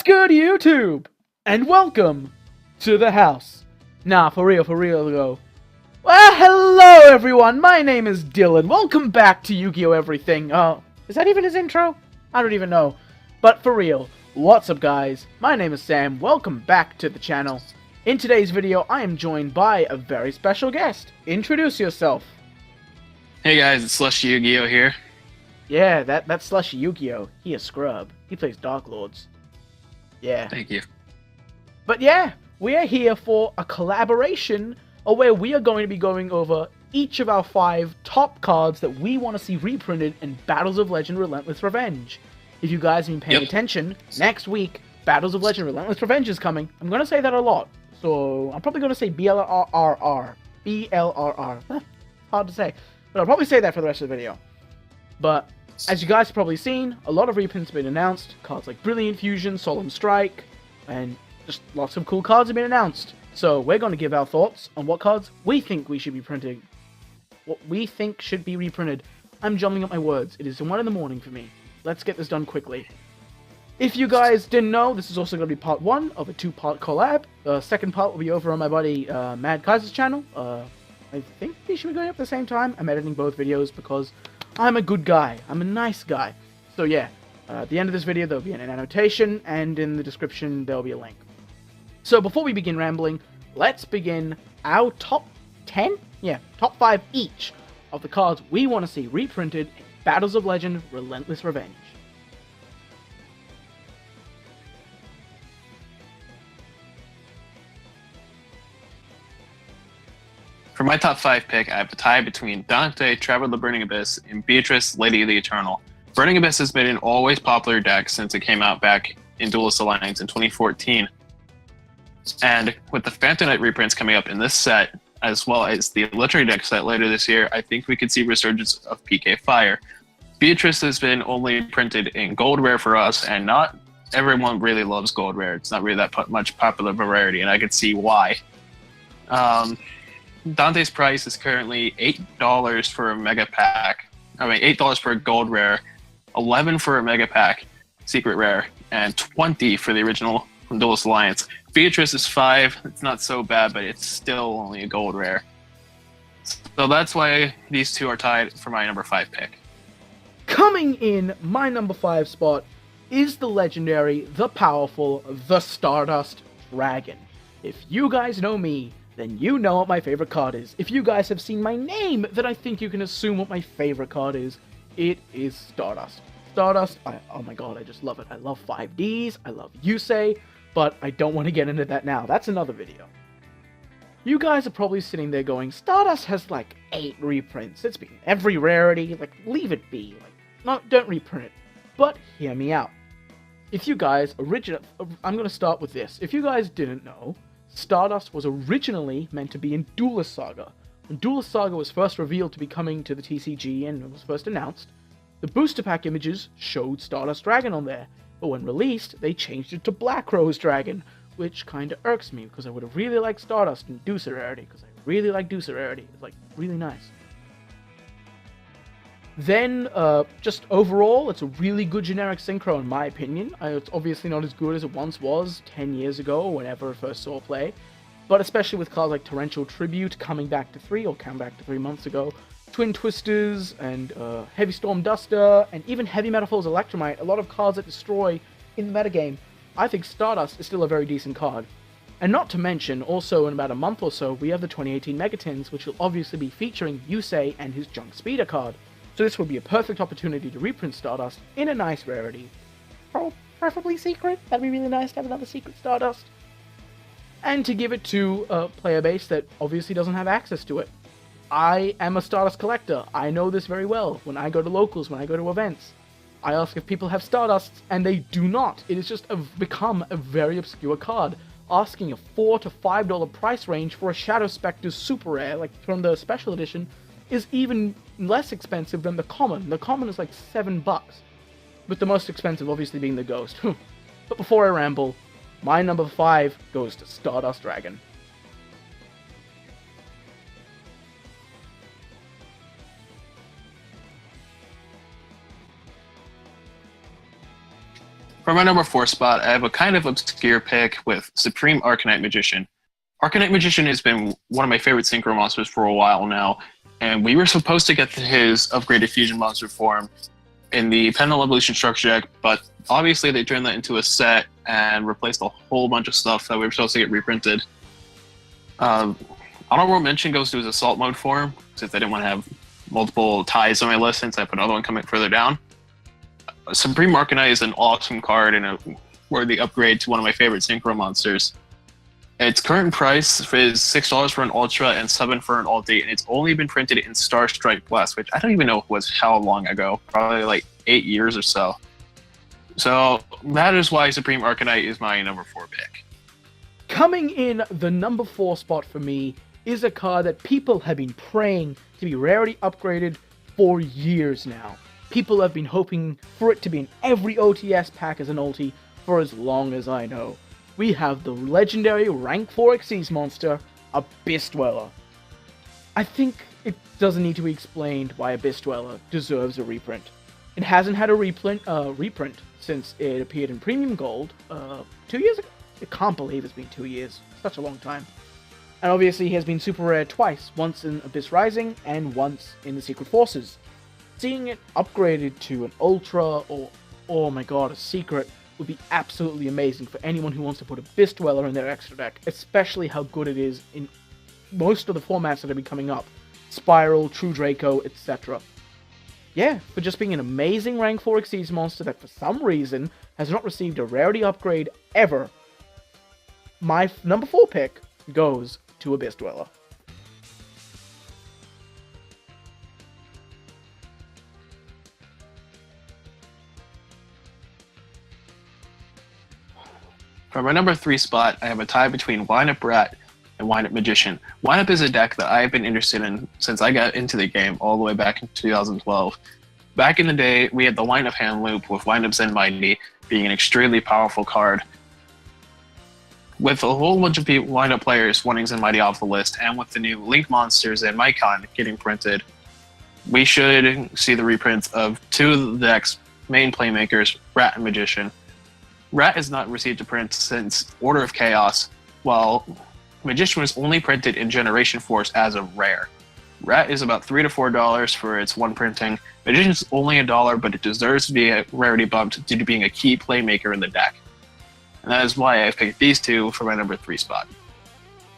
What's good, YouTube? And welcome to the house. Nah, for real though. Well, hello everyone, my name is Dylan. Welcome back to Yu-Gi-Oh! Everything. Is that even his intro? I don't even know. But for real, what's up guys? My name is Sam, welcome back to the channel. In today's video, I am joined by a very special guest. Introduce yourself. Hey guys, it's SlushyYGO here. Yeah, that's SlushyYGO. He a scrub. He plays Dark Lords. Yeah. Thank you. But yeah, we are here for a collaboration where we are going to be going over each of our 5 top cards that we want to see reprinted in Battles of Legend Relentless Revenge. If you guys have been paying attention, next week, Battles of Legend Relentless Revenge is coming. I'm going to say that a lot, so I'm probably going to say BLRR. BLRR. Hard to say, but I'll probably say that for the rest of the video. But as you guys have probably seen, a lot of reprints have been announced. Cards like Brilliant Fusion, Solemn Strike, and just lots of cool cards have been announced. So we're going to give our thoughts on what cards we think we should be printing. What we think should be reprinted. I'm jumbling up my words. It is 1 in the morning for me. Let's get this done quickly. If you guys didn't know, this is also going to be part 1 of a 2-part collab. The second part will be over on my buddy Mad Kaiser's channel. I think they should be going up at the same time. I'm editing both videos because I'm a good guy. I'm a nice guy. So yeah, at the end of this video there'll be an annotation, and in the description there'll be a link. So before we begin rambling, let's begin our top 10? Yeah, top 5 each of the cards we want to see reprinted in Battles of Legend Relentless Revenge. For my top 5 pick, I have a tie between Dante, Traveler of the Burning Abyss, and Beatrice, Lady of the Eternal. Burning Abyss has been an always popular deck since it came out back in Duelist Alliance in 2014. And with the Phantom Knight reprints coming up in this set, as well as the Electric deck set later this year, I think we could see resurgence of PK Fire. Beatrice has been only printed in Gold Rare for us, and not everyone really loves Gold Rare. It's not really that much popular of a rarity, and I could see why. Dante's price is currently $8 for a Mega Pack. I mean, $8 for a Gold Rare, $11 for a Mega Pack Secret Rare, and $20 for the original from Duelist Alliance. Beatrice is $5. It's not so bad, but it's still only a Gold Rare. So that's why these two are tied for my number 5 pick. Coming in my number 5 spot is the legendary, the powerful, the Stardust Dragon. If you guys know me, then you know what my favorite card is. If you guys have seen my name, then I think you can assume what my favorite card is. It is Stardust. Stardust, oh my god, I just love it. I love 5Ds, I love Yusei, but I don't want to get into that now. That's another video. You guys are probably sitting there going, Stardust has like 8 reprints. It's been every rarity, like leave it be. Like, no, don't reprint it. But hear me out. If you guys I'm going to start with this. If you guys didn't know, Stardust was originally meant to be in Duelist Saga. When Duelist Saga was first revealed to be coming to the TCG and was first announced, the booster pack images showed Stardust Dragon on there, but when released, they changed it to Black Rose Dragon, which kinda irks me, because I would have really liked Stardust in Deucer Rarity, because I really like Deucer Rarity. It's like, really nice. Then, just overall, it's a really good generic synchro in my opinion. It's obviously not as good as it once was 10 years ago, or whenever I first saw play. But especially with cards like Torrential Tribute coming back to 3, or came back to 3 months ago, Twin Twisters, and Heavy Storm Duster, and even Heavy Metaphors Electromite, a lot of cards that destroy in the metagame, I think Stardust is still a very decent card. And not to mention, also in about a month or so, we have the 2018 Megatins, which will obviously be featuring Yusei and his Junk Speeder card. So this would be a perfect opportunity to reprint Stardust in a nice rarity. Preferably secret, that'd be really nice to have another secret Stardust. And to give it to a player base that obviously doesn't have access to it. I am a Stardust collector, I know this very well. When I go to locals, when I go to events, I ask if people have Stardusts, and they do not. It has just become a very obscure card. Asking a $4 to $5 price range for a Shadow Spectre super rare, like from the special edition, is even less expensive than the common. The common is like $7, with the most expensive obviously being the Ghost. But before I ramble, my number 5 goes to Stardust Dragon. For For my number 4 spot, I have a kind of obscure pick with Supreme Arcanite Magician. Arcanite Magician has been one of my favorite synchro monsters for a while now, and we were supposed to get his upgraded fusion monster form in the Pendulum Evolution structure deck, but obviously they turned that into a set and replaced a whole bunch of stuff that we were supposed to get reprinted. Honorable mention goes to his Assault Mode form, since I didn't want to have multiple ties on my list since I have another one coming further down. Supreme Arcanite is an awesome card and a worthy upgrade to one of my favorite synchro monsters. Its current price is $6 for an Ultra and $7 for an Alt 8, and it's only been printed in Star Strike Blast, which I don't even know was how long ago, probably like 8 years or so. So that is why Supreme Arcanite is my number 4 pick. Coming in the number 4 spot for me is a card that people have been praying to be rarity upgraded for years now. People have been hoping for it to be in every OTS pack as an ulti for as long as I know. We have the legendary rank 4 Xyz monster, Abyss Dweller. I think it doesn't need to be explained why Abyss Dweller deserves a reprint. It hasn't had a reprint since it appeared in Premium Gold 2 years ago. I can't believe it's been 2 years. Such a long time. And obviously he has been super rare twice, once in Abyss Rising and once in the Secret Forces. Seeing it upgraded to an Ultra or, oh my god, a Secret would be absolutely amazing for anyone who wants to put Abyss Dweller in their extra deck, especially how good it is in most of the formats that have been coming up. Spiral, True Draco, etc. Yeah, for just being an amazing rank 4 Xyz monster that for some reason has not received a rarity upgrade ever, my number 4 pick goes to Abyss Dweller. For my number 3 spot, I have a tie between Windup Rat and Windup Magician. Windup is a deck that I've been interested in since I got into the game all the way back in 2012. Back in the day, we had the Windup Hand Loop with Windup Zen Mighty being an extremely powerful card. With a whole bunch of Windup players wanting Zen Mighty off the list, and with the new Link Monsters and Mycon getting printed, we should see the reprints of 2 of the deck's main playmakers, Rat and Magician. Rat has not received a print since Order of Chaos, while Magician was only printed in Generation Force as a rare. Rat is about $3 to $4 for its one printing. Magician's only $1, but it deserves to be a rarity bumped due to being a key playmaker in the deck. And that is why I picked these 2 for my number 3 spot.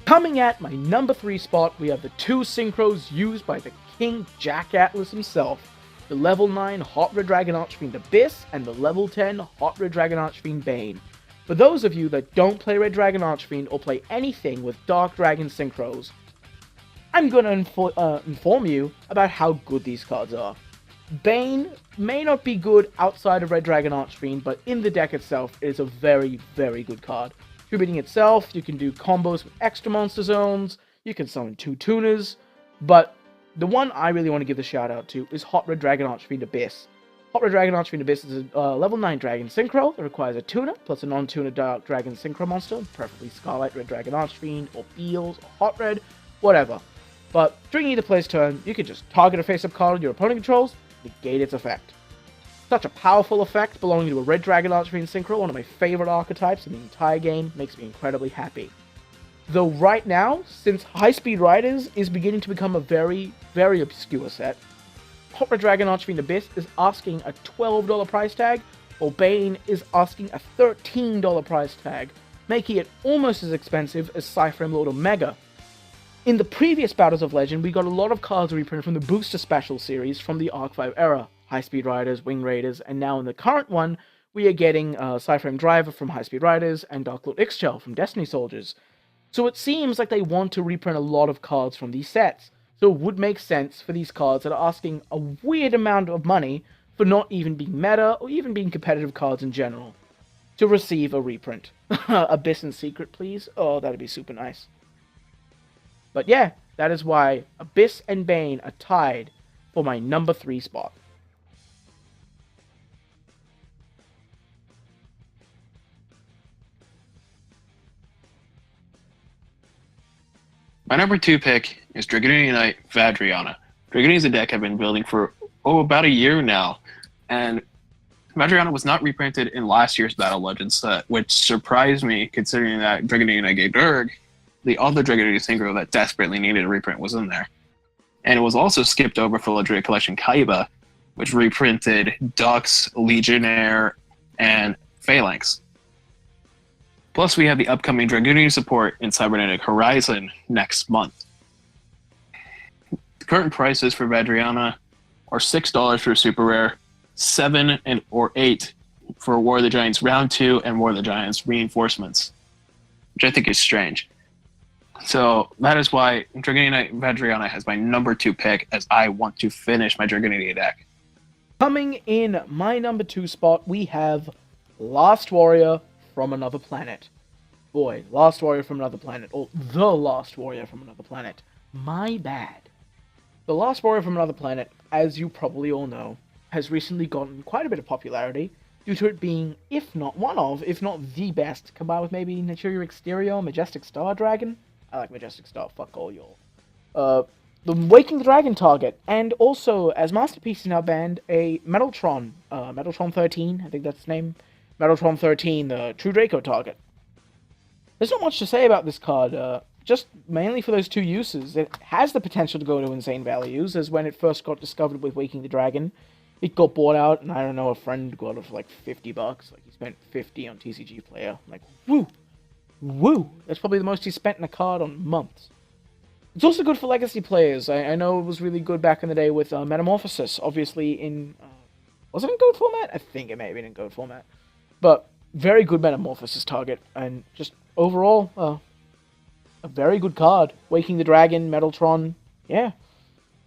Coming at my number 3 spot, we have the 2 synchros used by the King Jack Atlas himself. The level 9 Hot Red Dragon Archfiend Abyss, and the level 10 Hot Red Dragon Archfiend Bane. For those of you that don't play Red Dragon Archfiend or play anything with Dark Dragon synchros, I'm going to inform you about how good these cards are. Bane may not be good outside of Red Dragon Archfiend, but in the deck itself, it is a very, very good card. Contributing itself, you can do combos with extra monster zones, you can summon 2 tuners, but the one I really want to give the shout out to is Hot Red Dragon Archfiend Abyss. Hot Red Dragon Archfiend Abyss is a level 9 Dragon Synchro that requires a tuner, plus a non-tuner Dark Dragon Synchro monster, preferably Scarlet Red Dragon Archfiend, or Beals, or Hot Red, whatever. But during either play's turn, you can just target a face-up card your opponent controls, negate its effect. Such a powerful effect belonging to a Red Dragon Archfiend Synchro, one of my favorite archetypes in the entire game, makes me incredibly happy. Though right now, since High Speed Riders is beginning to become a very, very obscure set, Hot Red Dragon Archfiend Abyss is asking a $12 price tag, while Bane is asking a $13 price tag, making it almost as expensive as Cyframe Lord Omega. In the previous Battles of Legend, we got a lot of cards reprinted from the Booster Special series from the Arc 5 era, High Speed Riders, Wing Raiders, and now in the current one, we are getting Cyframe Driver from High Speed Riders and Dark Lord Ixchel from Destiny Soldiers. So it seems like they want to reprint a lot of cards from these sets, so it would make sense for these cards that are asking a weird amount of money for not even being meta or even being competitive cards in general, to receive a reprint. Abyss and Secret, please? Oh, that'd be super nice. But yeah, that is why Abyss and Bane are tied for my number 3 spot. My number 2 pick is Dragoon Unite Vadriana. Dragoon is a deck I've been building for about a year now, and Vadriana was not reprinted in last year's Battle Legends set, which surprised me considering that Dragonina Durg, the other Dragonina synchro that desperately needed a reprint, was in there. And it was also skipped over for Legendary Collection Kaiba, which reprinted Dux, Legionnaire, and Phalanx. Plus, we have the upcoming Dragoonian support in Cybernetic Horizon next month. The current prices for Vadriana are $6 for Super Rare, $7 or $8 for War of the Giants Round 2 and War of the Giants Reinforcements, which I think is strange. So that is why Dragonina Vadriana has my number 2 pick, as I want to finish my Dragonina deck. Coming in my number 2 spot, we have Last Warrior from Another Planet. Boy, Last Warrior from Another Planet, or The Last Warrior from Another Planet. My bad. The Last Warrior from Another Planet, as you probably all know, has recently gotten quite a bit of popularity due to it being, if not the best, combined with maybe Naturia Exterior, Majestic Star Dragon. I like Majestic Star, fuck all y'all. The Waking the Dragon target, and also, as Masterpiece now banned, a Metaltron 13, I think that's its name. Metaltron 13, the True Draco target. There's not much to say about this card, just mainly for those 2 uses. It has the potential to go to insane values, as when it first got discovered with Waking the Dragon, it got bought out, and I don't know, a friend got it for like $50, like he spent 50 on TCG Player, like, woo! Woo! That's probably the most he spent in a card on months. It's also good for legacy players. I know it was really good back in the day with Metamorphosis, obviously in... was it in Goat format? I think it may have been in Goat format. But, very good Metamorphosis target, and just overall, a very good card. Waking the Dragon, Metaltron, yeah.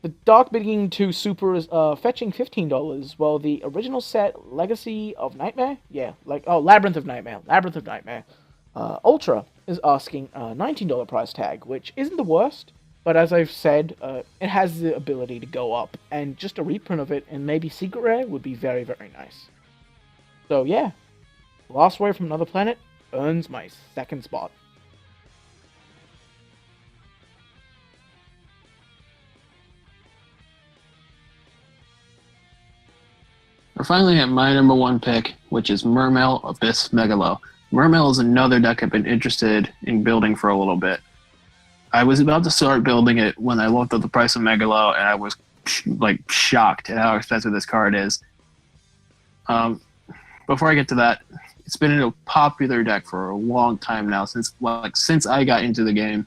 The Dark Beginning 2 Super is fetching $15, while the original set, Legacy of Nightmare? Yeah, Labyrinth of Nightmare. Ultra is asking a $19 price tag, which isn't the worst, but as I've said, it has the ability to go up, and just a reprint of it, and maybe Secret Rare, would be very, very nice. So yeah, Last Warrior from Another Planet earns my 2nd spot. We're finally at my number 1 pick, which is Mermail Abyss Megalo. Mermail is another deck I've been interested in building for a little bit. I was about to start building it when I looked at the price of Megalo, and I was shocked at how expensive this card is. Before I get to that, it's been a popular deck for a long time now, since I got into the game.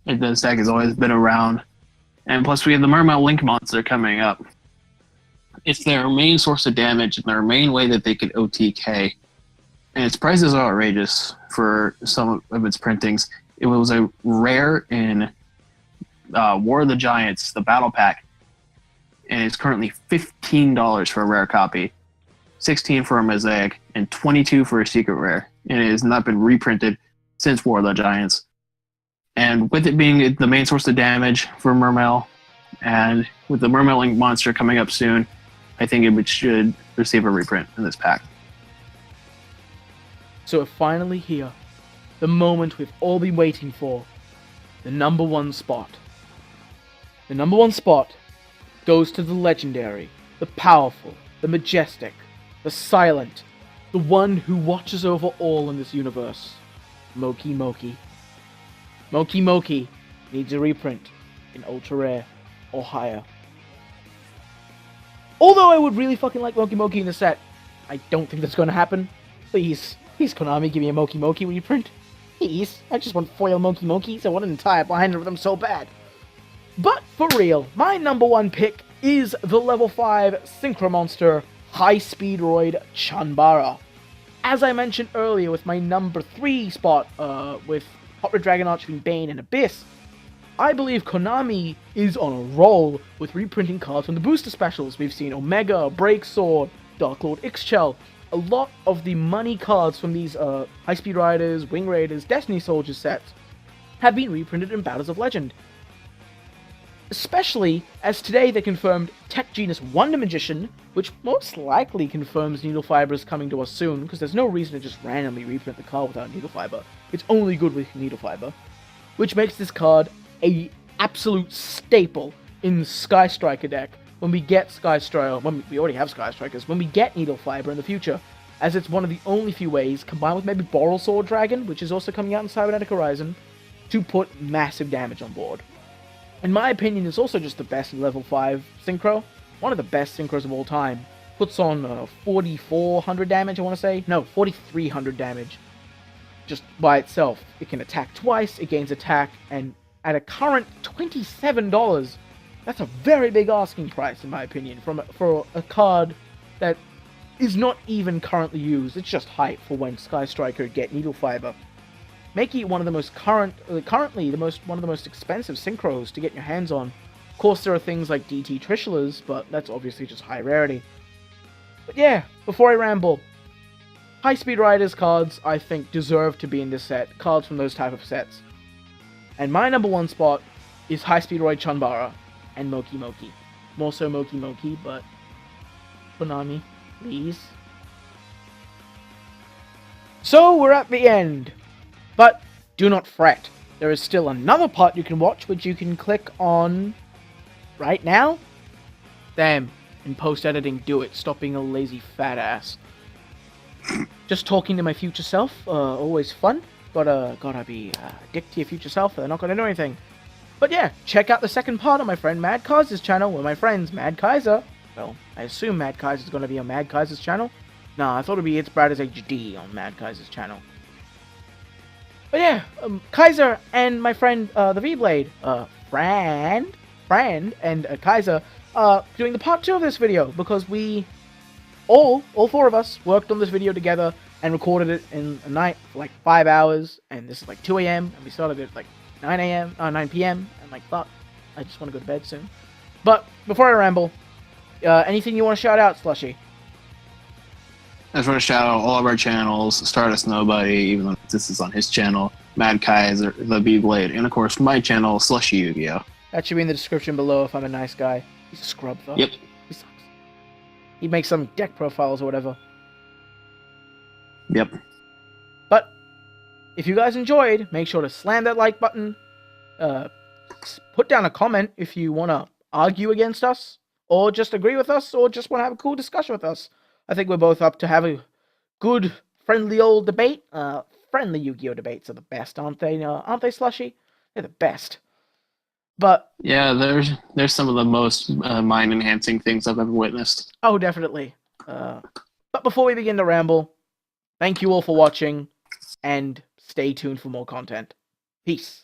And this deck has always been around. And plus we have the Mermail Link monster coming up. It's their main source of damage and their main way that they can OTK. And its prices are outrageous for some of its printings. It was a rare in War of the Giants, the Battle Pack, and it's currently $15 for a rare copy, $16 for a Mosaic, and $22 for a Secret Rare. And it has not been reprinted since War of the Giants. And with it being the main source of damage for Mermail, and with the Mermail Link monster coming up soon, I think it should receive a reprint in this pack. So we're finally here. The moment we've all been waiting for. The number 1 spot. The number 1 spot goes to the legendary, the powerful, the majestic, the silent, the one who watches over all in this universe. Moki Moki. Moki Moki needs a reprint in Ultra Rare or higher. Although I would really fucking like Moki Moki in the set, I don't think that's going to happen. Please, Konami, give me a Moki Moki reprint. Please, I just want foil Moki Mokis. I want an entire binder of them so bad. But for real, my number 1 pick is the level 5 Synchro Monster High Speed Roid Chanbara. As I mentioned earlier with my number 3 spot with Hot Red Dragon Archfiend Bane and Abyss, I believe Konami is on a roll with reprinting cards from the booster specials. We've seen Omega, Breaksword, Dark Lord Ixchel. A lot of the money cards from these High Speed Riders, Wing Raiders, Destiny Soldiers sets have been reprinted in Battles of Legend. Especially as today they confirmed Tech Genus Wonder Magician, which most likely confirms Needle Fiber is coming to us soon, because there's no reason to just randomly reprint the card without Needle Fiber. It's only good with Needle Fiber. Which makes this card a absolute staple in the Sky Striker deck, when we get Sky Striker, when we already have Sky Strikers, when we get Needle Fiber in the future, as it's one of the only few ways, combined with maybe Boral Sword Dragon, which is also coming out in Cybernetic Horizon, to put massive damage on board. In my opinion, it's also just the best level 5 synchro, one of the best synchros of all time. Puts on 4,400 damage, I want to say. No, 4,300 damage. Just by itself. It can attack twice, it gains attack, and at a current $27, that's a very big asking price, in my opinion, for a card that is not even currently used. It's just hype for when Sky Striker get Needle Fiber, making it one of the most one of the most expensive synchros to get your hands on. Of course, there are things like DT Trishulars, but that's obviously just high rarity. But yeah, before I ramble, High Speed Riders cards, I think, deserve to be in this set. Cards from those type of sets. And my number one spot is High Speed Roy Chunbara and Moki Moki. More so Moki Moki, but Konami, please. So we're at the end. But do not fret. There is still another part you can watch, which you can click on right now. Damn. In post-editing, do it. Stop being a lazy fat ass. Just talking to my future self, always fun. Gotta be a dick to your future self, or they're not gonna do anything. But yeah, check out the second part of my friend Mad Kaiser's channel, where my friends Mad Kaiser, well, I assume Mad Kaiser's gonna be on Mad Kaiser's channel. Nah, I thought it'd be It's Brad as HD on Mad Kaiser's channel. But yeah, Kaiser and my friend, the V-Blade, friend, and Kaiser, doing the part 2 of this video, because we all 4 of us worked on this video together and recorded it in a night for like 5 hours, and this is like 2 a.m. and we started at like 9 p.m. and like, fuck, I just want to go to bed soon. But before I ramble, anything you want to shout out, Slushy? I just want to shout out all of our channels, Stardust Nobody, even though this is on his channel, Mad Kaiser, the B-Blade, and of course my channel, SlushyYGO. That should be in the description below if I'm a nice guy. He's a scrub though. Yep. He sucks. He'd make some deck profiles or whatever. Yep. But if you guys enjoyed, make sure to slam that like button. Put down a comment if you want to argue against us, or just agree with us, or just want to have a cool discussion with us. I think we're both up to have a good, friendly old debate. Friendly Yu-Gi-Oh! Debates are the best, aren't they? Aren't they, Slushy? They're the best. But yeah, there's some of the most mind-enhancing things I've ever witnessed. Oh, definitely. But before we begin to ramble, thank you all for watching, and stay tuned for more content. Peace.